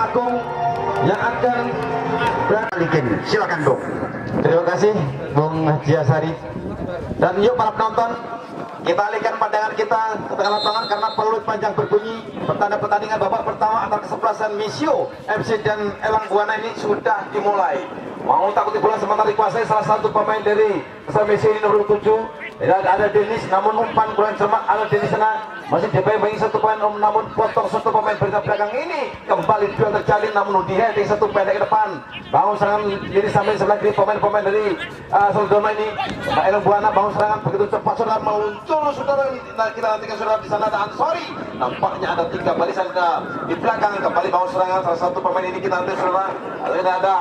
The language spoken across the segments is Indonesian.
Agung yang akan balikin. Silakan Bung. Terima kasih Bung Haji Asari. Dan yuk para penonton, kita alihkan pandangan kita ke tengah lapangan karena peluit panjang berbunyi. Pertandingan babak pertama antara kesebelasan Misio FC dan Elang Buana ini sudah dimulai. Mau takuti bola sementara dikuasai salah satu pemain dari kesebelasan Misio ini nomor 7. Ada Denis, namun umpan kurang cermat. Ada Denis sana masih dibayang-bayangi satu pemain, namun potong satu pemain berita belakang ini. Kembali duel terjalin, namun di heading satu pendek ke depan. Bangun serangan diri sampai sebelah kiri pemain-pemain dari Soldoma ini. Elang Buana bangun serangan begitu cepat, saudara muncul saudara. Kita nantikan saudara di sana ada Ansori. Nampaknya ada 3 barisan di belakang. Kembali bangun serangan salah satu pemain ini kita nanti saudara. Ada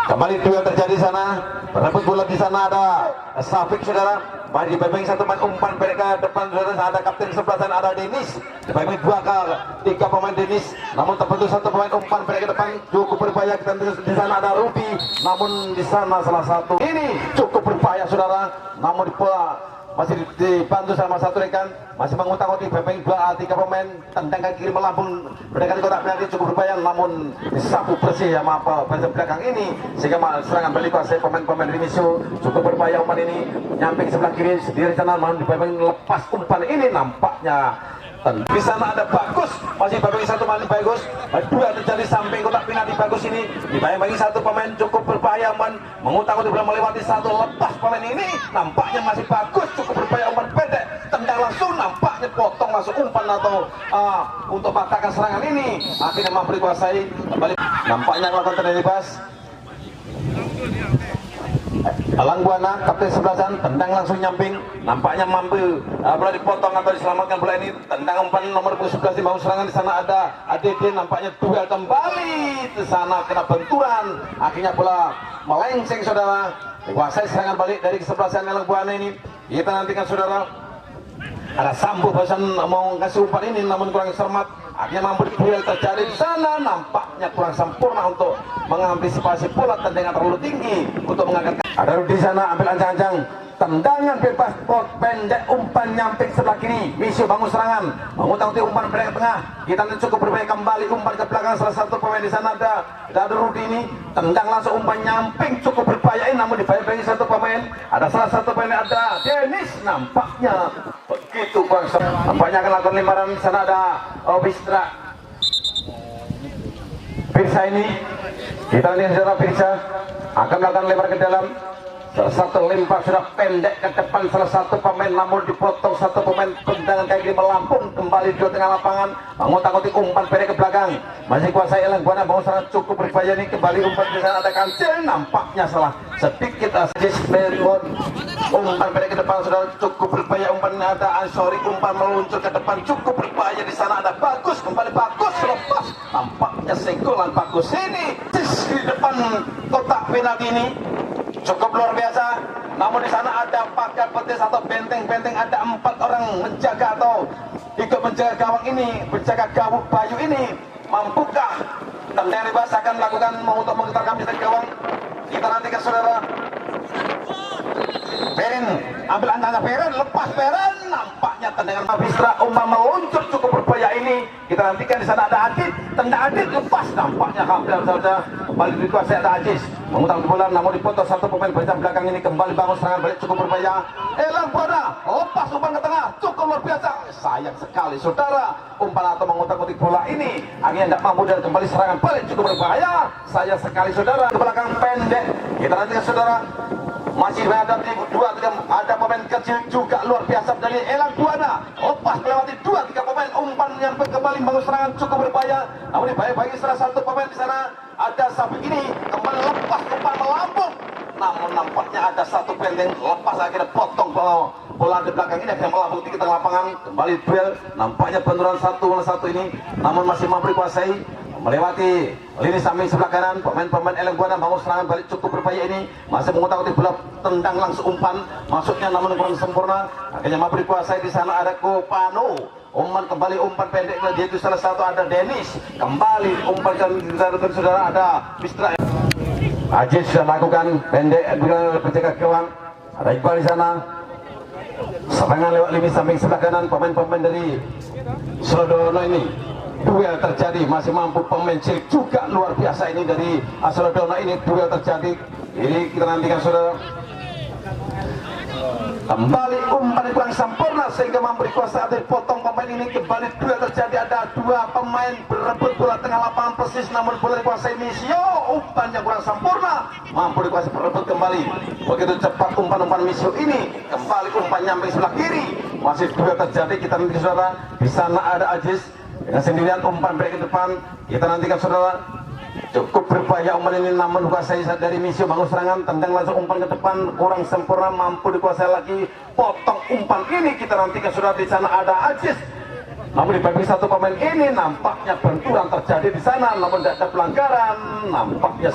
kembali duel terjadi sana, berebut bola di sana. Ada Safik saudara, mari dibayang satu main umpan balik ke depan saudara. Ada kapten sebelah sana, ada Denis, dibayang 3 pemain Denis, namun terbentuk satu pemain umpan balik ke depan cukup berbahaya. Kita di sana ada Ruby, namun di sana salah satu ini cukup berbahaya saudara, namun di masih dibantu sama satu rekan, masih mengutak-utik bebeng 2-3 pemain, tendang kaki kiri melambung mendekati kotak penalti cukup berbahaya, namun disapu bersih sama bagian belakang ini sehingga serangan balik kuasai pemain-pemain Rimiso. Cukup berbahaya umpan ini, nyamping sebelah kiri sendiri sana, namun di bebeng lepas umpan ini nampaknya. Di sana ada Bagus, masih bagi satu pemain Bagus, 2 terjadi samping kotak penalti Bagus ini, dibayang-bayangi satu pemain cukup berbahaya, mengutak-utik bola melewati satu, lepas pemain ini, nampaknya masih Bagus, cukup berbahaya umpan pendek, tendang langsung, nampaknya potong masuk umpan atau untuk patahkan serangan ini, akhirnya mampu dikuasai. Kembali nampaknya melakukan tendangan bebas. Elang Buana, kapten sebelasan, tendang langsung nyamping, nampaknya mampu bola dipotong atau diselamatkan bola ini. Tendang umpan nomor 11 di bawah serangan, di sana ada ADD, nampaknya duel kembali di sana kena benturan, akhirnya bola melenceng saudara. Dikuasai serangan balik dari kesebelasan Elang Buana ini. Kita nantikan saudara. Ada Sambu barusan mau ngasih umpan ini namun kurang cermat, akhirnya mampu duel terjadi di sana, nampaknya kurang sempurna untuk mengantisipasi bola tendangan terlalu tinggi untuk mengangkat. Ada Rudi sana ambil ancang-ancang, tendangan bebas pot pendek umpan nyamping sebelah kiri. Misio bangun serangan, mengutak-utik umpan pendek ke tengah. Kita cukup berbahaya, kembali umpan ke belakang salah satu pemain di sana ada Rudi ini, tendang langsung umpan nyamping cukup berbahaya, namun dibayang-bayangi satu pemain. Ada salah satu pemain, ada Denis, nampaknya begitu bang. Nampaknya akan lakukan lemparan di sana. Ada Bistra Pirsa ini, kita lihat saudara Pirsa akan melakukan lempar ke dalam. Salah satu lempar sudah pendek ke depan salah satu pemain, namun dipotong satu pemain, tendangan kaki melampung kembali di tengah lapangan. Mengutak-utik umpan pendek ke belakang, masih kuasai Elang Buana, bangun serangan cukup berbahaya ini. Kembali umpan di sana ada Kancil, nampaknya salah sedikit asis umpan pendek ke depan sudah cukup berbahaya. Umpan ada Ansori, umpan meluncur ke depan cukup berbahaya. Di sana ada Bagus, kembali Bagus lepas, nampaknya senggolan Bagus ini di depan kotak penalti ini cukup luar biasa. Namun di sana ada pagar petis atau benteng-benteng, ada 4 orang menjaga atau ikut menjaga gawang ini, menjaga gawang Bayu ini. Mampukah tendangan bebas akan melakukan untuk menggetarkan di gawang? Kita nantikan saudara. Perin ambil antaranya, Perin lepas, Perin nampaknya tendangan Bistra umpan meluncur cukup berbahaya ini. Kita nantikan di sana ada Adit, tendang Adit lepas, nampaknya hampir saja kembali dikuasai ada Ajis, mengutang bola namun dipotong satu pemain bagian belakang ini. Kembali bangun serangan balik cukup berbahaya. Elang Buana lepas umpan ke tengah cukup luar biasa. Sayang sekali saudara, umpan atau mengutak-utik bola ini akhirnya tidak mampu dan kembali serangan balik cukup berbahaya. Sayang sekali saudara, ke belakang pendek. Kita nantikan saudara. Masih ada 2-3, ada pemain kecil juga luar biasa dari Elang Buana, lepas melewati 2-3 pemain, umpan yang kembali bangun serangan cukup berbahaya. Namun dibayang-bayangi salah satu pemain di sana ada Sabi ini, kembali lepas umpan melambung, namun nampaknya ada satu pendek lepas, akhirnya potong bola di belakang ini akhirnya melambung di tengah lapangan. Kembali duel, nampaknya benturan 1-1 ini, namun masih mampu dikuasai. Melewati lini samping sebelah kanan, pemain-pemain Elang Buana bangun serangan balik cukup berbahaya ini, masih mengutak-utik bola, tendang langsung umpan masuknya namun kurang sempurna, akhirnya mampu dikuasai. Di sana ada Kopano, umpan kembali umpan pendek yaitu salah satu ada Denis, kembali umpan ke saudara ada Bistra. Ajis sudah lakukan pendek berjaga gawang, ada Iqbal di sana. Serangan lewat lini samping sebelah kanan pemain-pemain dari Solodono ini. Duel terjadi, masih mampu pemain cilik juga luar biasa ini dari Solodono ini. Duel terjadi, ini kita nantikan saudara. Kembali umpan kurang sempurna sehingga mampu dikuasai, potong pemain ini. Kembali duel terjadi, ada dua pemain berebut bola tengah lapangan persis, namun bola dikuasai Misio. Umpan yang kurang sempurna, mampu dikuasai, berebut kembali. Begitu cepat umpan-umpan Misio ini. Kembali umpan nyamping sebelah kiri, masih duel terjadi. Kita nanti saudara, di sana ada Ajis dengan sendirian, umpan balik ke depan. Kita nantikan saudara. Cukup berbahaya umpan ini, namun dikuasai dari Misio. Bangun serangan, tendang langsung umpan ke depan, kurang sempurna, mampu dikuasai lagi. Potong umpan ini, kita nantikan sudah. Di sana ada Ajis, namun di bagian satu pemain ini nampaknya benturan terjadi di sana, namun tidak ada pelanggaran. Nampaknya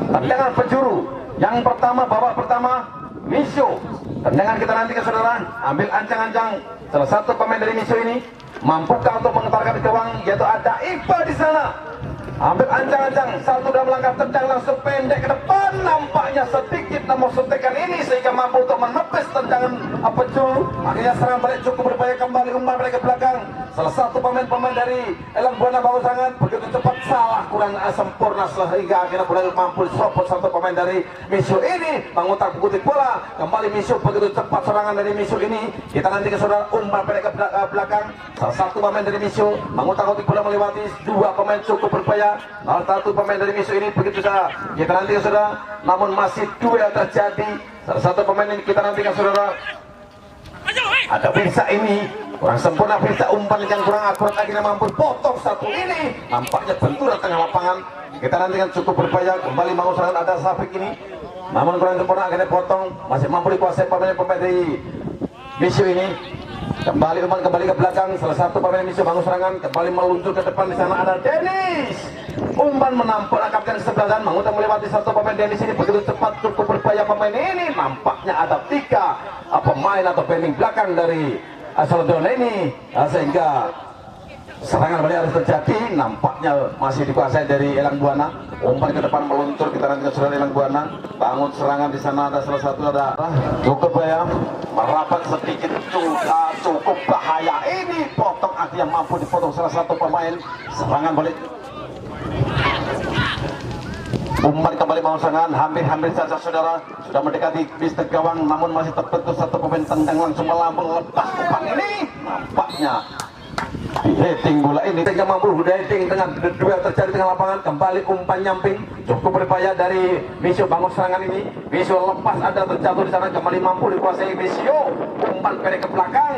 tendangan penjuru yang pertama, babak pertama Misio. Tendangan kita nantikan saudara, ambil ancang-ancang salah satu pemain dari Misio ini. Mampukah untuk mengetarkan ke gawang, yaitu ada Iqbal di sana. Ambil ancang-ancang, satu dan melangkah, tendang langsung pendek ke depan. Nampaknya sedikit namun suntikan ini sehingga mampu untuk menepis tendangan penjuru. Akhirnya serangan balik cukup berbahaya, kembali umpan balik ke belakang. Salah satu pemain-pemain dari Elang Buana bangun serangan, begitu cepat salah, kurang sempurna sehingga akhirnya bola mampu disopot satu pemain dari Misio ini. Mengutak putih bola, kembali Misio, begitu cepat serangan dari Misio ini. Kita nanti ke saudara, umpan balik ke belakang. Salah satu pemain dari Misio mengutak putih bola melewati dua pemain cukup berbahaya. Salah satu pemain dari Misio ini, begitu saja kita nanti saudara, namun masih duel terjadi. Salah satu pemain ini kita nantikan saudara, ada Firsa ini kurang sempurna. Firsa umpan yang kurang akurat, akhirnya mampu potong satu ini. Nampaknya benturan tengah lapangan, kita nantikan cukup berbahaya. Kembali mau serangan, ada Safik ini, namun kurang sempurna, akhirnya potong. Masih mampu dikuasai pemain dari Misio ini. Kembali umpan kembali ke belakang, salah satu pemain Misio bangun serangan, kembali meluncur ke depan. Di sana ada Dennis, umpan menampol angkatkan sebelah dan mengutak melewati satu pemain Dennis ini, begitu cepat, cukup berbahaya pemain ini. Nampaknya ada tiga pemain atau bending belakang dari Solodono ini, sehingga serangan balik harus terjadi. Nampaknya masih dikuasai dari Elang Buana. Umpan ke depan meluncur, kita nanti saudara Elang Buana bangun serangan. Di sana ada salah satu, ada cukup bahaya, merapat sedikit, cukup bahaya ini. Potong, akhirnya mampu dipotong salah satu pemain. Serangan balik, umpan kembali mau serangan, hampir saja saudara, sudah mendekati bistek gawang, namun masih terbentuk satu pemain, tendang langsung melambung, lepas umpan ini. Nampaknya heading bola ini tidak mampu heading dengan duel terjadi tengah lapangan. Kembali umpan nyamping cukup berbahaya dari Misio. Bangun serangan ini, Misio lepas, ada terjatuh di sana, kembali mampu dikuasai Misio. Umpan pendek ke belakang,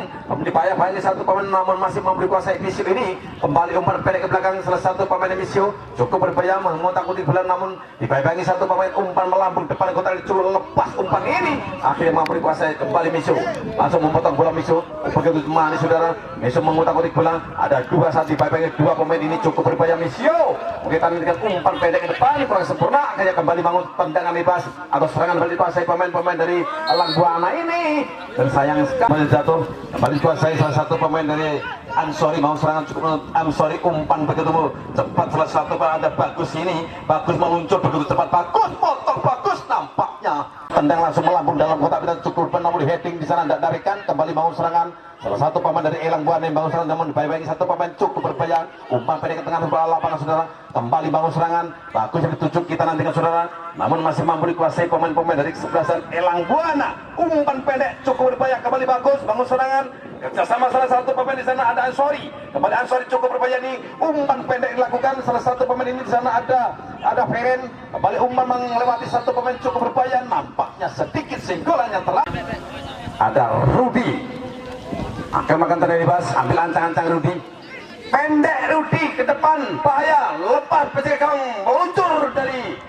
dibayang-bayangi satu pemain, namun masih mampu dikuasai Misio ini. Kembali umpan pendek ke belakang, salah satu pemain Misio cukup berbahaya, mengutak-utik bola, namun dibayang-bayangi satu pemain. Umpan melambung depan kotak, dicul, lepas umpan ini, akhirnya mampu dikuasai kembali Misio. Langsung memotong bola Misio, begitu manis saudara. Misio mengutak-utik bola, ada dua saat dibayang-bayangi dua pemain ini, cukup berbahaya Misio. Kita nantikan umpan pendek ke depan, kurang sempurna, akhirnya kembali bangun tendangan bebas atau serangan balik dikuasai pemain-pemain dari Elang Buana ini. Dan sayang sekali jatuh, kembali dikuasai salah satu pemain dari Ansori. Mau serangan cukup Ansori, umpan begitu cepat, salah satu ada Bagus ini, Bagus meluncur begitu cepat, Bagus potong, Bagus nampaknya tendang langsung melambung dalam kotak, kita cukup namun di heading di sana tidak tarikan. Kembali bangun serangan salah satu pemain dari Elang Buana yang bangun serangan, namun dibayang-bayangi satu pemain cukup berbahaya. Umpan pendek ke tengah bola lapangan saudara, kembali bangun serangan, Bagus yang ditujuk, kita nantikan saudara, namun masih mampu dikuasai pemain-pemain dari kesebelasan Elang Buana. Umpan pendek cukup berbahaya, kembali Bagus bangun serangan, kerjasama salah satu pemain di sana ada Ansori. Kembali Ansori cukup berbahaya nih, umpan pendek dilakukan salah satu pemain ini. Di sana ada Feren, kembali umpan melewati satu pemain cukup berbahaya. Nampaknya sedikit singgolan yang telah ada Rudi akan makan tanda bebas, ambil ancang-ancang Rudi, pendek Rudi ke depan, bahaya, lepas penjaga gawang, meluncur dari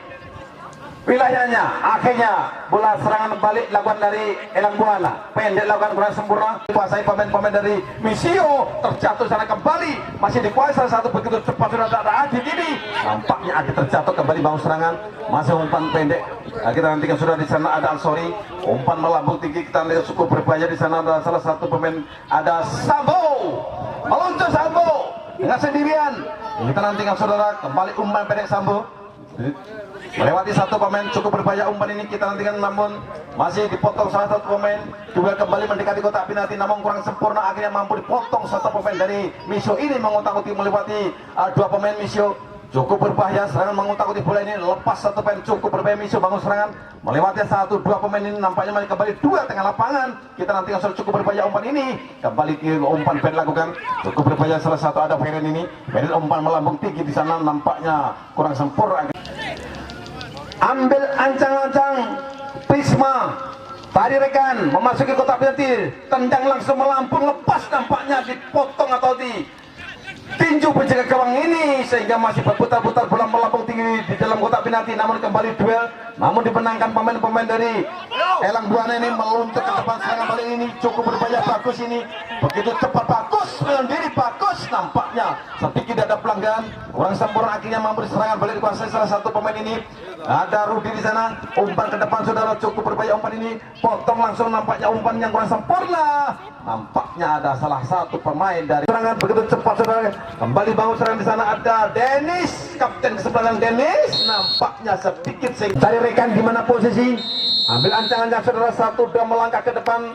wilayahnya. Akhirnya bola serangan balik lakukan dari Elang Buana, pendek lakukan kurang sempurna, dikuasai pemain-pemain dari Misio. Terjatuh sana, kembali masih dikuasai satu, begitu cepat sudah ada Adit ini. Nampaknya Adit terjatuh, kembali bangun serangan, masih umpan pendek. Kita nantikan sudah di sana ada Ansori, umpan melambung tinggi, kita lihat cukup berbahaya. Di sana ada salah satu pemain, ada Sambo, meluncur Sambo dengan sendirian. Kita nantikan saudara, kembali umpan pendek Sambo. melewati satu pemain, cukup berbahaya umpan ini kita nantikan, namun masih dipotong salah satu pemain. Juga kembali mendekati kotak penalti namun kurang sempurna, akhirnya mampu dipotong satu pemain dari Misio ini, mengutak-utik melewati dua pemain Misio. Cukup berbahaya serangan mengutak-utik bola ini, lepas satu pemain, cukup berbahaya Misio bangun serangan melewati satu dua pemain ini, nampaknya masih kembali dua tengah lapangan. Kita nantikan sudah cukup berbahaya umpan ini, kembali ke umpan Feren lakukan, cukup berbahaya salah satu ada Feren ini. Feren umpan melambung tinggi di sana, nampaknya kurang sempurna. Ambil ancang-ancang Prisma, tadi rekan memasuki kotak penalti, tendang langsung melambung, lepas, nampaknya dipotong atau ditinju penjaga gawang ini sehingga masih berputar-putar bola melambung tinggi di dalam kotak penalti, namun kembali duel, namun dimenangkan pemain-pemain dari Elang Buana ini meluncur ke depan serangan balik ini, cukup berbahaya. Bagus ini, begitu cepat, bagus menyendiri, bagus, nampaknya sedikit ada pelanggaran, kurang sempurna, akhirnya mampu serangan balik dikuasai salah satu pemain ini. Ada Rudi di sana, umpan ke depan saudara, cukup berbahaya umpan ini, potong langsung, nampaknya umpan yang kurang sempurna, nampaknya ada salah satu pemain dari serangan begitu cepat saudara, kembali bangun serangan di sana ada Dennis, kapten kesebelasan Dennis, nampaknya sedikit cari rekan di mana posisi, ambil ancang-ancang saudara, satu dua melangkah ke depan,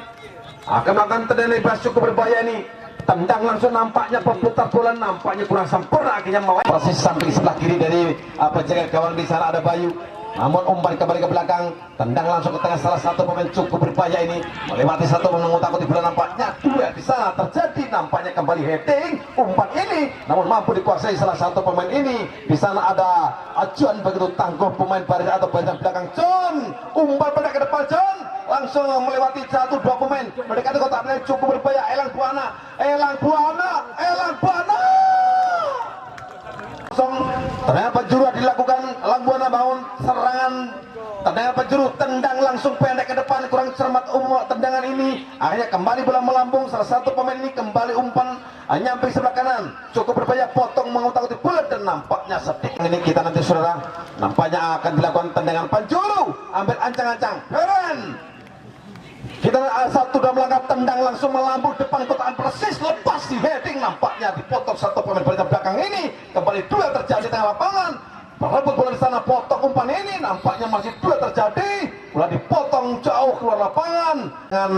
akan melakukan tendangan bebas, cukup berbahaya ini, tendang langsung, nampaknya berputar bola, nampaknya kurang sempurna, akhirnya mau persis samping sebelah kiri dari penjaga gawang di sana ada Bayu, namun umpan kembali ke belakang, tendang langsung ke tengah salah satu pemain, cukup berbahaya ini, melewati satu mengutak-utik bola, nampaknya dua di sana terjadi, nampaknya kembali heading umpan ini, namun mampu dikuasai salah satu pemain ini. Di sana ada John, begitu tangguh pemain baris atau baris belakang John, umpan pada ke depan John, langsung melewati satu dua pemain mendekati kotak penalti, cukup berbahaya. Elang Buana langsung tendangan penjuru dilakukan, Elang Buana bangun serangan, tendangan penjuru, tendang langsung pendek ke depan, kurang cermat tendangan ini, akhirnya kembali bola melambung, salah satu pemain ini kembali umpan nyamping sebelah kanan, cukup berbahaya, potong mengutak-utik bola dan nampaknya sedikit ini kita nanti saudara, nampaknya akan dilakukan tendangan penjuru, ambil ancang-ancang Feren. Kita satu dan melangkah, tendang langsung melambung depan kotaan persis, lepas di heading, nampaknya dipotong satu pemain baris belakang ini, kembali dua terjadi tengah lapangan, berebut bola di sana, potong umpan ini, nampaknya masih dua terjadi, bola dipotong jauh keluar lapangan, dengan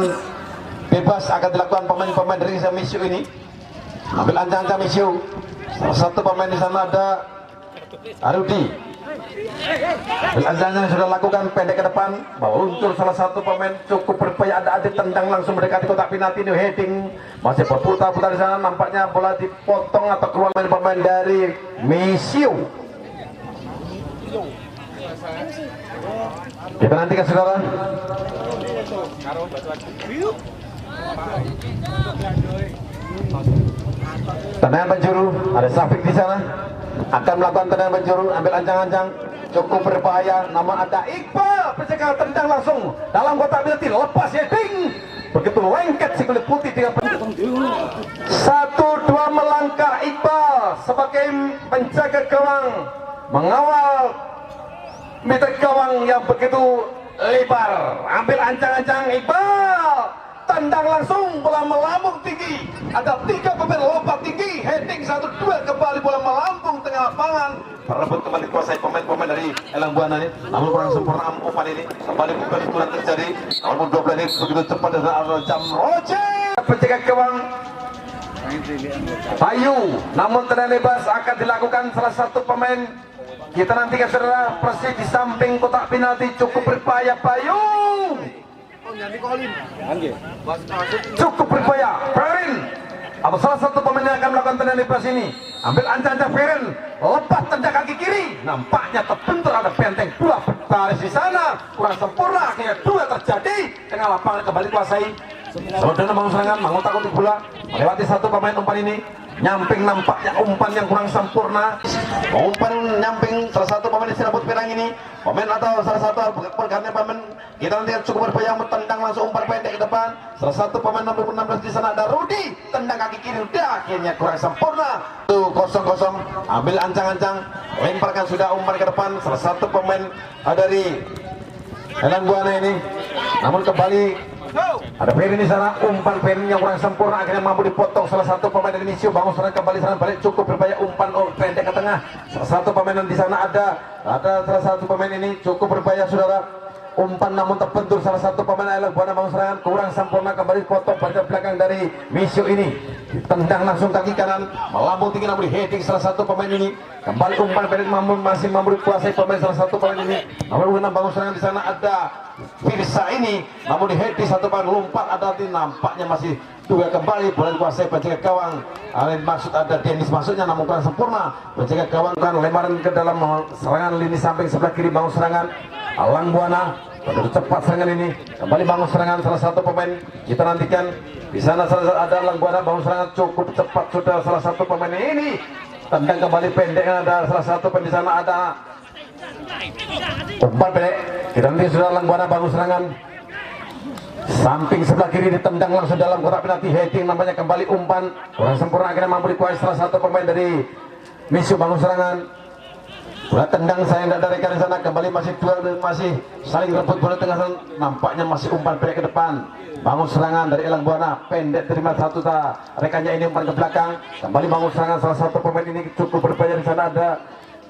bebas akan dilakukan pemain-pemain dari Misio ini, ambil ancang-ancang Misio, salah satu pemain di sana ada Arudi. Azannya sudah lakukan pendek ke depan, bawa luncur salah satu pemain, cukup berbahaya, ada Adit, tendang langsung mendekati kotak penalti ini, heading masih berputar-putar di sana, nampaknya bola dipotong atau keluar pemain dari Misio. Kita nantikan saudara. Tendangan penjuru, ada Safik di sana, akan melakukan tendangan penjuru, ambil ancang-ancang, cukup berbahaya, namun ada Iqbal, penjaga tendang langsung dalam kotak penalti, lepas heading, begitu lengket si kulit putih dengan satu dua melangkah Iqbal sebagai penjaga gawang, mengawal meter gawang yang begitu lebar, ambil ancang-ancang Iqbal, tendang langsung, bola melambung tinggi, ada tiga pemain lompat tinggi, heading satu dua, kembali bola melambung tengah lapangan, berebut kembali kuasai pemain-pemain dari Elang Buana ini, namun kurang sempurna umpan ini, kembali pukulan terjadi, namun 12 ini begitu cepat dan ada jam Roger, penjaga gawang Bayu, namun tendangan bebas akan dilakukan salah satu pemain. Kita nantikan saudara, persis di samping kotak penalti, cukup berbahaya Bayu, cukup berbahaya Feren, atau salah satu pemain yang akan melakukan tendangan bebas ini, ambil ancang-ancang Feren, lepas tendang kaki kiri, nampaknya terbentur ada benteng bola baris di sana, kurang sempurna, akhirnya dua terjadi, tengah lapangan kembali kuasai saudara, bangun serangan, mengutak-utik bola, melewati satu pemain umpan ini, nyamping, nampaknya umpan yang kurang sempurna, umpan nyamping salah satu pemain di serabut perang ini, pemain atau salah satu pergantian pemain, kita nanti cukup berbahaya, tendang langsung umpan pendek ke depan, salah satu pemain nomor 16 di sana ada Rudi, tendang kaki kiri, udah akhirnya kurang sempurna, 0-0, ambil ancang-ancang, lemparkan sudah umpan ke depan, salah satu pemain dari Elang Buana ini, namun kembali Ada Perin di sana, umpan Perin yang kurang sempurna akhirnya mampu dipotong salah satu pemain dari Misio. Bangun serangan kembali, serangan balik cukup berbahaya, umpan pendek ke tengah. Salah satu pemain di sana ada salah satu pemain ini cukup berbahaya saudara. Umpan namun terbentur salah satu pemain Elang Buana. Bangun serangan kurang sempurna kembali dipotong pada belakang dari Misio ini. Ditendang langsung kaki kanan, melambung tinggi namun heading salah satu pemain ini. Kembali umpan pendek masih mampu dikuasai pemain salah satu pemain ini. Namun bangun serangan di sana ada Firsa ini, namun di heading satu pemain lompat ada nampaknya masih juga kembali boleh dikuasai penjaga gawang. Maksud ada Dennis masuknya namun kurang sempurna. Penjaga gawang kan lemaran ke dalam serangan lini samping sebelah kiri. Bangun serangan Elang Buana begitu cepat serangan ini. Kembali bangun serangan salah satu pemain kita nantikan di sana. Ada Elang Buana bangun serangan cukup cepat sudah salah satu pemain ini. Tendang kembali pendek ada salah satu pemain di sana ada umpan pendek. Kita nanti sudah Elang Buana bangun serangan samping sebelah kiri ditendang langsung dalam kotak penalti heading namanya. Kembali umpan kurang sempurna akhirnya mampu dikuasai salah satu pemain dari Misio. Bangun serangan bola tendang sayang dari rekan di sana. Kembali masih duel, masih saling rebut bola tengah sana. Nampaknya masih umpan pendek ke depan. Bangun serangan dari Elang Buana pendek terima satu rekannya ini umpan ke belakang. Kembali bangun serangan salah satu pemain ini cukup berbahaya di sana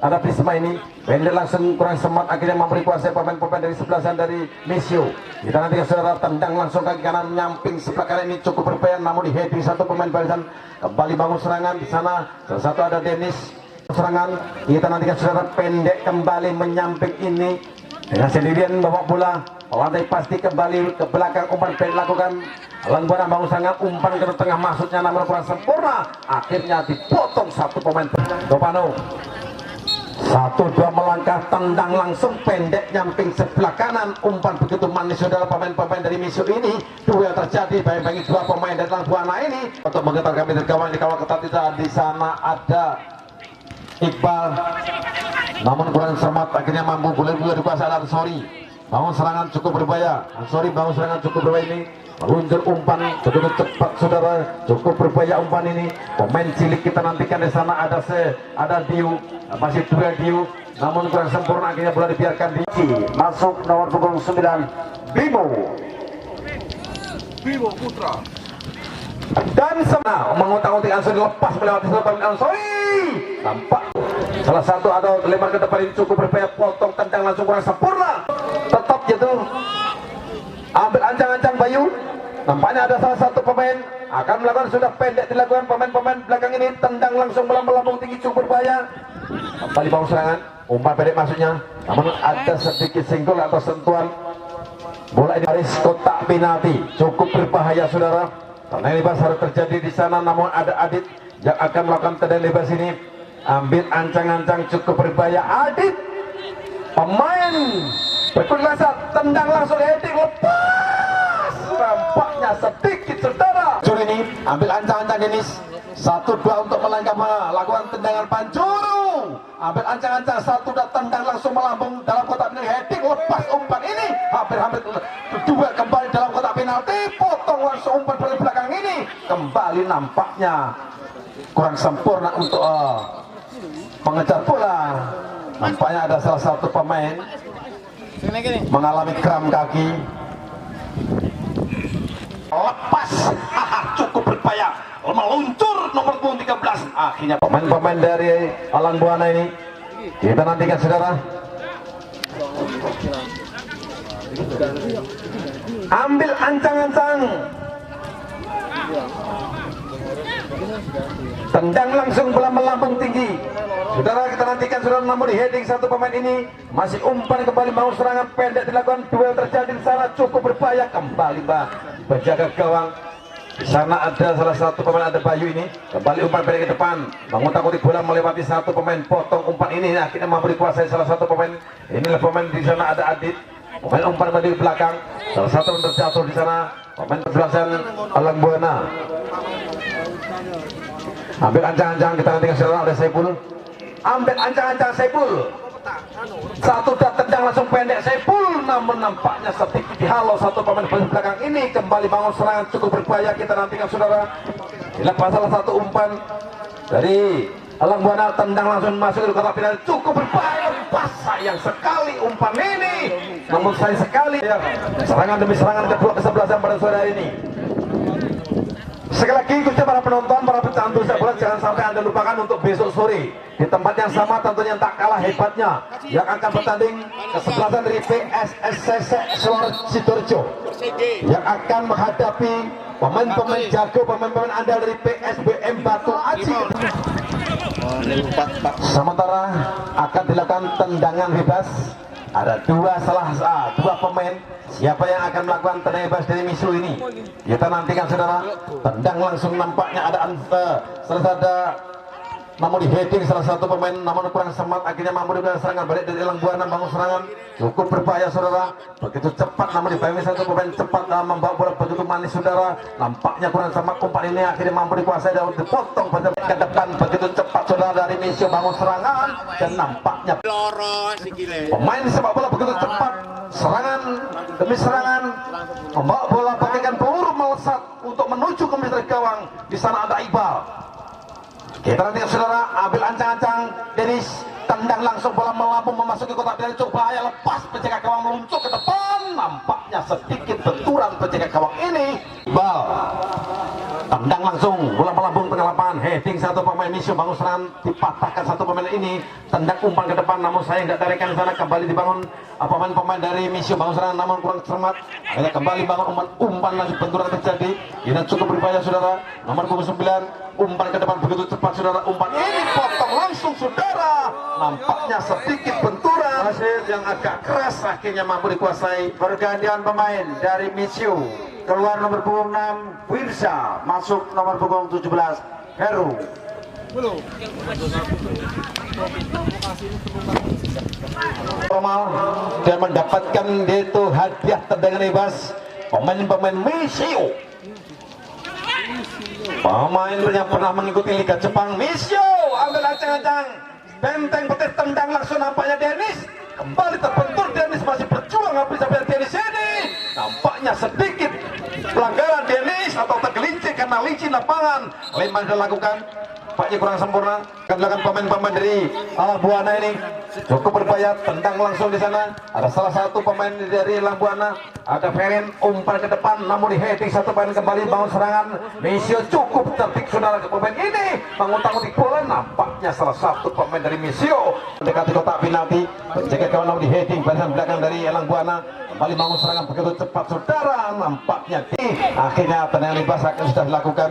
ada Prisma ini pendek langsung kurang semat akhirnya mampu dikuasai pemain-pemain dari sebelah sana dari Misio. Kita nanti saudara tendang langsung kaki kanan nyamping sebelah kanan ini cukup berbahaya namun di heading satu pemain barisan. Kembali bangun serangan di sana salah satu ada Dennis. Serangan kita nantikan saudara pendek kembali menyamping ini dengan sendirian bawa bola lantai pasti kembali ke belakang. Umpan pendek lakukan Elang Buana. Bangun serangan umpan ke tengah maksudnya namun kurang sempurna akhirnya dipotong satu pemain. Dopano 1-2 melangkah tendang langsung pendek nyamping sebelah kanan. Umpan begitu manis saudara pemain-pemain dari Misio ini. Duel terjadi bayang-bayang dua pemain dari Elang Buana ini untuk menggetarkan pintu gawang di kawal ketat. Di sana ada Iqbal namun kurang cermat akhirnya mampu boleh dikuasai Ansori. Bangun serangan cukup berbahaya. Ansori bangun serangan cukup berbahaya ini meluncur umpan begitu cepat saudara cukup berbahaya umpan ini. Pemain cilik kita nantikan di sana ada Diu masih dua Diu namun kurang sempurna akhirnya bola dibiarkan di masuk nomor punggung 9 Bimo Putra dan sana mengutak-utik Ansori lepas melewati sebelah Ansori. Nampak salah satu ada lempar ke depan ini cukup berbahaya potong tendang langsung kurang sempurna. Tetap gitu ambil ancang-ancang Bayu. Nampaknya ada salah satu pemain akan melakukan sudah pendek dilakukan pemain-pemain belakang ini. Tendang langsung melambung tinggi cukup berbahaya. Kembali bangun serangan umpan pendek maksudnya namun ada sedikit singgul atau sentuhan bola ini garis kotak penalti cukup berbahaya saudara. Tendangan bebas harus terjadi di sana namun ada Adit yang akan melakukan tendangan bebas ini. Ambil ancang-ancang cukup berbahaya Adit pemain berkuasa tendang langsung heading lepas. Nampaknya sedikit saudara. Juru ini ambil ancang-ancang Denis 1-2 untuk melangkah melakukan tendangan Panjuru. Ambil ancang-ancang satu dan tendang langsung melambung dalam kotak penalti heading lepas umpan ini hampir kedua kembali dalam kotak penalti potong langsung umpan dari belakang ini. Kembali nampaknya kurang sempurna untuk mengejar bola. Nampaknya ada salah satu pemain mengalami kram kaki lepas. Cukup berbahaya meluncur nomor punggung 13 akhirnya pemain-pemain dari Elang Buana ini kita nantikan saudara. Ambil ancang-ancang tendang langsung bola melambung tinggi saudara. Kita nantikan saudara namun di heading satu pemain ini masih umpan kembali mau serangan pendek dilakukan. Duel terjadi di sana cukup berbahaya. Kembali berjaga gawang di sana ada salah satu pemain ada Bayu ini. Kembali umpan pendek ke depan mengutak-utik bola melewati satu pemain potong umpan ini akhirnya mampu dikuasai salah satu pemain. Inilah pemain di sana ada Adit pemain umpan di belakang salah satu yang terjatuh di sana pemain berbelasan Elang Buana. Ambil ancang-ancang kita nantikan saudara ada Saiful. Ambil ancang-ancang Saiful satu dan tendang langsung pendek Saiful namun nampaknya sedikit dihalau satu pemain belakang ini. Kembali bangun serangan cukup berbahaya kita nantikan saudara. Dilepas salah satu umpan dari Elang Buana tendang langsung masuk ke kotak penalti cukup berbahaya. Pas sayang sekali umpan ini, namun sayang sekali ya, serangan demi serangan kedua kesebelasan pada sore hari ini. Sekali lagi khususnya para penonton, para pecandu sepak bola, jangan sampai Anda lupakan untuk besok sore di tempat yang sama tentunya tak kalah hebatnya yang akan bertanding kesebelasan dari PSSC Sidoarjo yang akan menghadapi pemain-pemain jago, pemain-pemain andal dari PSBM Batu Aji. Sementara akan dilakukan tendangan bebas. Ada dua pemain. Siapa yang akan melakukan tendangan bebas dari Misu ini? Kita nantikan saudara. Tendang langsung, nampaknya ada namun di heading salah satu pemain, namun kurang semat, akhirnya mampu dengan serangan balik dari Elang Buana. Bangun serangan cukup berbahaya saudara, begitu cepat, namun dibayangkan satu pemain cepat membawa bola begitu manis saudara. Nampaknya kurang semat umpan ini, akhirnya mampu dikuasai dan dipotong pada ke depan begitu cepat saudara dari Misio. Bangun serangan dan nampaknya pemain sepak bola begitu cepat, serangan demi serangan, membawa bola bagaikan peluru melesat untuk menuju ke misteri gawang. Di sana ada Iqbal. Kita lihat saudara, ambil ancang-ancang Dennis, tendang langsung, bola melambung memasuki kotak penalti, cukup bahaya, lepas penjaga gawang meluncur ke depan. Nampaknya sedikit benturan penjaga gawang ini. Bal tendang langsung, bola melambung tengah lapangan, heading satu pemain Misio. Bangun serangan, dipatahkan satu pemain ini, tendang umpan ke depan, namun saya tidak tarikan sana. Kembali dibangun pemain-pemain dari Misio. Bangun serangan namun kurang cermat, akhirnya kembali bangun umpan lagi, benturan terjadi. Ini cukup berbahaya saudara. Nomor 9 umpan ke depan begitu cepat saudara, umpan ini potong langsung saudara. Nampaknya sedikit benturan, hasil yang agak keras akhirnya mampu dikuasai. Pergantian pemain dari Misio, keluar nomor punggung 6 Wirsa, masuk nomor punggung 17 Heru. Formal dan mendapatkan itu hadiah tendangan bebas pemain-pemain Misio. Pemain yang pernah mengikuti Liga Jepang. Misio ambil ancang-ancang, benteng petir, tendang langsung, nampaknya Dennis kembali terbentur. Dennis masih berjuang, hampir sampai Dennis ini. Nampaknya sedikit pelanggaran Dennis atau tergelincir karena licin lapangan. Leman dilakukan, nampaknya kurang sempurna. Akan dilakukan pemain-pemain dari Elang Buana ini. Cukup berbahaya, tendang langsung di sana. Ada salah satu pemain dari Elang Buana, ada Ferin, umpan ke depan, namun di heading satu pemain kembali. Bangun serangan Misio, cukup tertik saudara ke pemain ini, mengutak-utik bola. Nampaknya salah satu pemain dari Misio mendekati kotak penalti, penjaga gawang namun di heading barisan belakang dari Elang Buana. Kembali bangun serangan begitu cepat saudara, nampaknya akhirnya tendangan bebas akan sudah dilakukan.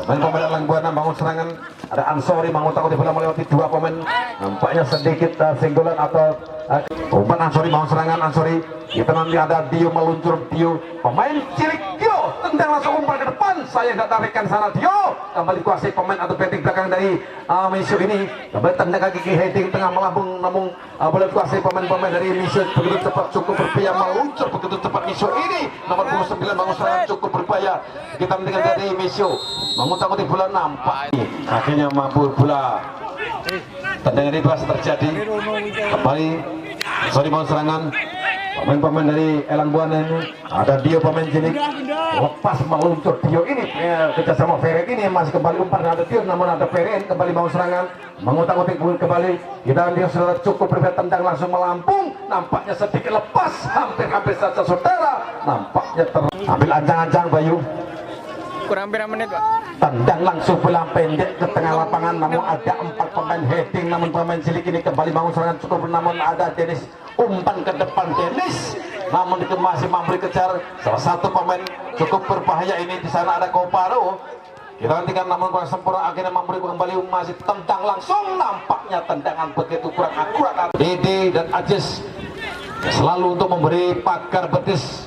Pemain Elang Buana bangun serangan, ada Ansori mengutak-utik bola melewati dua pemain, nampaknya sedikit singgolan atau umpan Ansori. Bangun serangan Ansori, kita nanti ada Dio meluncur, Dio pemain cilik, Dio tendang langsung umpan ke depan, saya tidak tarikan sana. Dio kembali kuasai pemain atau penting belakang dari Misio ini, kembali tendang kaki ke heading tengah melambung, namun boleh kuasai pemain-pemain dari Misio begitu cepat, cukup berbahaya, meluncur begitu cepat Misio ini. Nomor 9 bangun serangan cukup berbahaya, kita mendengar dari Misio mengutak-utik bola, nampak akhirnya mampu bola. Tendangan bebas terjadi kembali. Sorry, mau serangan pemain-pemain dari Elang Buana ini, ada Dio pemain cilik, lepas meluncur Dio ini kerjasama Feren ini, masih kembali umpan, ada Dio namun ada Feren kembali mau serangan, mengutak-utik kembali. Kita lihat saudara, cukup berbeda, tendang langsung melampung, nampaknya sedikit lepas, hampir saja saudara, nampaknya ambil ancang-ancang Bayu. Kurang berapa menit Pak? Tendang langsung bola pendek ke tengah lapangan, namun ada 4 pemain heading, namun pemain cilik ini kembali bangun serangan cukup, namun ada Dennis, umpan ke depan Dennis, namun itu masih mampu dikejar salah satu pemain cukup berbahaya ini. Di sana ada Koparo, kita nantikan namun kurang sempurna, akhirnya mampu kembali, masih tendang langsung, nampaknya tendangan begitu kurang akurat. Dede dan Ajis selalu untuk memberi pagar betis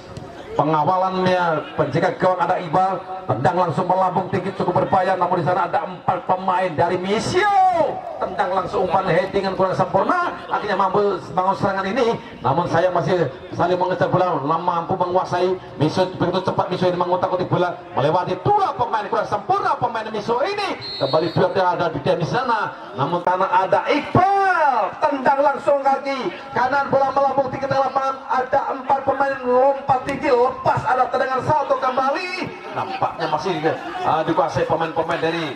pengawalannya. Penjaga gawang ada Iqbal, tendang langsung melambung tinggi cukup berbahaya, namun di sana ada 4 pemain dari Misio, tendang langsung umpan heading kurang sempurna, akhirnya mampu bangun serangan ini, namun saya masih saling mengejar bola, mampu menguasai Misio begitu cepat. Misio ini mengutak-utik bola melewati 2 pemain kurang sempurna pemain Misio ini, kembali dia ada di sana, namun karena ada Iqbal, tendang langsung kaki kanan, bola melambung tinggi tengah lapangan, ada 4 pemain lompat tinggi, lepas, ada tendangan salto kembali, nampaknya masih dikuasai pemain-pemain dari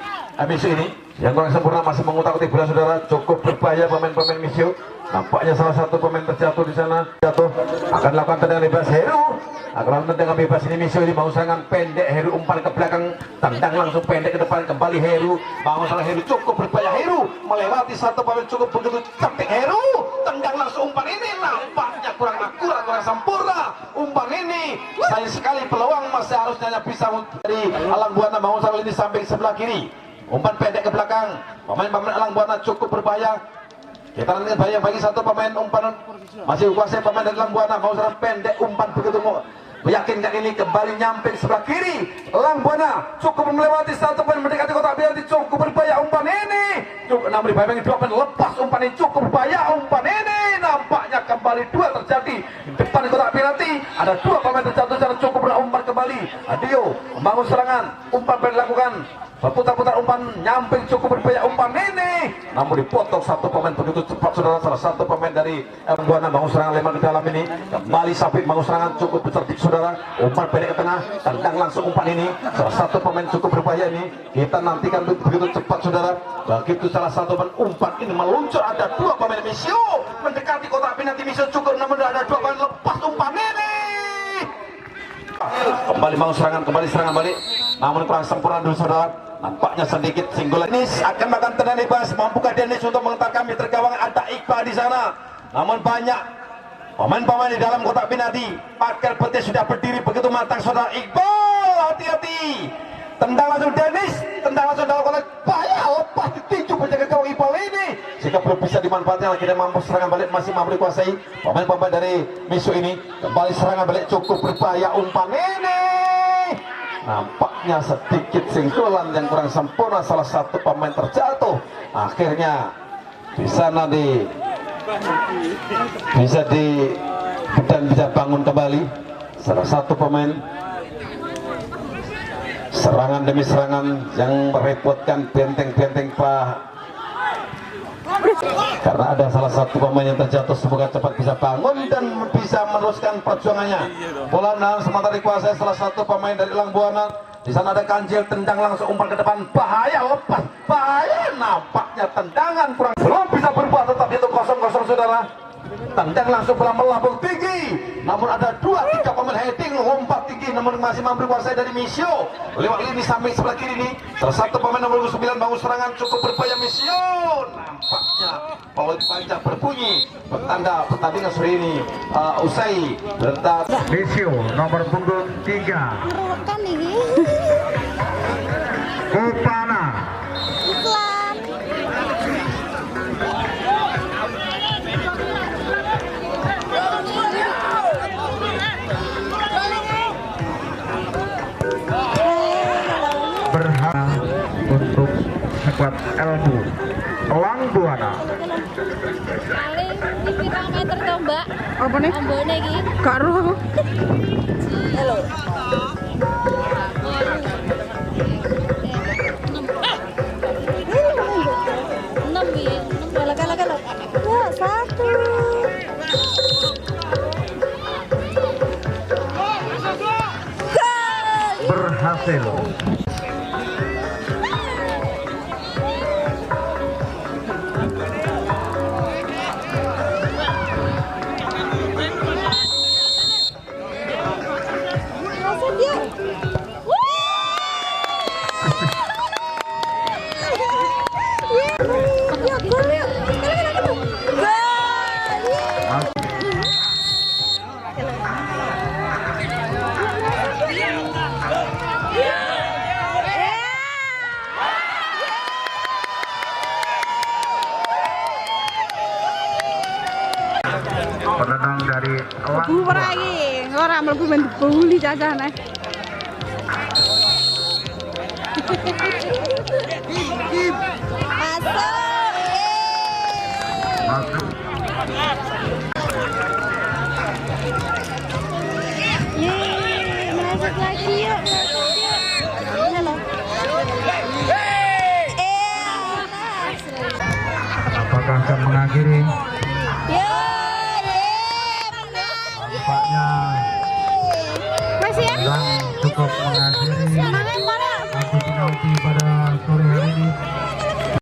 Misio ini. Yang kurang sempurna masih mengutak-utik bola saudara, cukup berbahaya pemain-pemain Misio. Nampaknya salah satu pemain terjatuh di sana, jatuh. Akan lakukan tendangan bebas Heru. Akan lakukan tendangan bebas ini Misio, ini bangun serangan pendek Heru, umpan ke belakang, tendang langsung pendek ke depan, kembali Heru. Bangun serangan Heru cukup berbahaya, Heru melewati satu pemain, cukup begitu cantik Heru. Tendang langsung umpan ini, nampaknya kurang akurat, kurang sempurna. Umpan ini sayang sekali, peluang masih harusnya bisa dari Alang Buana. Bangun serangan ini samping sebelah kiri. Umpan pendek ke belakang, pemain-pemain Alang Buana cukup berbahaya. Kita nantikan bahaya bagi satu pemain, umpan masih kuasai pemain dari Alang Buana. Mau serang pendek, umpan begitu meyakinkan ini, kembali nyamping sebelah kiri. Alang Buana cukup melewati satu pemain, mendekati kotak penalti, cukup berbahaya umpan ini. Cukup namun dibayangkan dua pemain lepas umpan ini, cukup berbahaya umpan ini. Nampaknya kembali dua terjadi depan kotak penalti. Ada dua pemain terjatuh secara cukup berumpan kembali. Adio membangun serangan, umpan dilakukan. Berputar-putar umpan, nyamping cukup berbahaya umpan ini, namun dipotong satu pemain begitu cepat saudara. Salah satu pemain dari Buana bangun serangan lempar ke dalam ini, kembali Sapit bangun serangan cukup tertib saudara. Umpan pendek ke tengah, tendang langsung umpan ini. Salah satu pemain cukup berbahaya ini, kita nantikan begitu cepat saudara. Begitu salah satu pemain umpan ini meluncur, ada dua pemain Misio mendekati kotak penalti Misio cukup, namun ada dua pemain lepas umpan ini. Kembali bangun serangan, kembali serangan balik, namun kurang sempurna dulu saudara. Nampaknya sedikit singgul. Dennis akan makan tendangan bebas. Mampukah Dennis untuk mengantarkan meter gawang? Ada Iqbal di sana. Namun banyak pemain-pemain di dalam kotak penalti. Pakar putih sudah berdiri begitu matang saudara. Iqbal, hati-hati. Tendang langsung Dennis. Tendang langsung dalam kotak. Bahaya, lepas ditinju penjaga gawang Iqbal ini. Jika belum bisa dimanfaatkan, akhirnya mampu serangan balik, masih mampu dikuasai pemain-pemain dari Misu ini. Kembali serangan balik cukup berbahaya umpan ini. Nampaknya sedikit singkulan yang kurang sempurna, salah satu pemain terjatuh. Akhirnya di sana bisa bangun kembali. Salah satu pemain, serangan demi serangan yang merepotkan benteng-benteng Pak. Karena ada salah satu pemain yang terjatuh, semoga cepat bisa bangun dan bisa meneruskan perjuangannya. Bola dalam sementara dikuasai salah satu pemain dari Alang Buana. Di sana ada Kanjil, tendang langsung umpan ke depan, bahaya, lepas, bahaya. Nampaknya tendangan kurang, belum bisa berbuat, tetap itu kosong-kosong saudara. Tendang langsung bola melambung tinggi, namun ada 2-3 pemain heading lompat tinggi, namun masih mampu kuasai dari Misio. Lewat lini samping sebelah kiri ini, salah satu pemain nomor 9 bangun serangan cukup berbahaya Misio. Nampaknya poin panjang berbunyi, bertanda pertandingan sore ini usai. Misio nomor punggung 3 Kupana berhak untuk sekuat ilmu Alang Buana. Paling di pirang meter to, Mbak? Apa nih? Ambone iki. Gak roh aku. Halo. Enam ya. Kalau. Ya, satu. Berhasil. Penendang dari Alang Bu Buana. lagi, orang mlebu ben buli jajane. Masuk. Masuk lagi yuk. Halo. Apakah akan mengakhiri? Nampaknya Masih ya? cukup mengakhiri.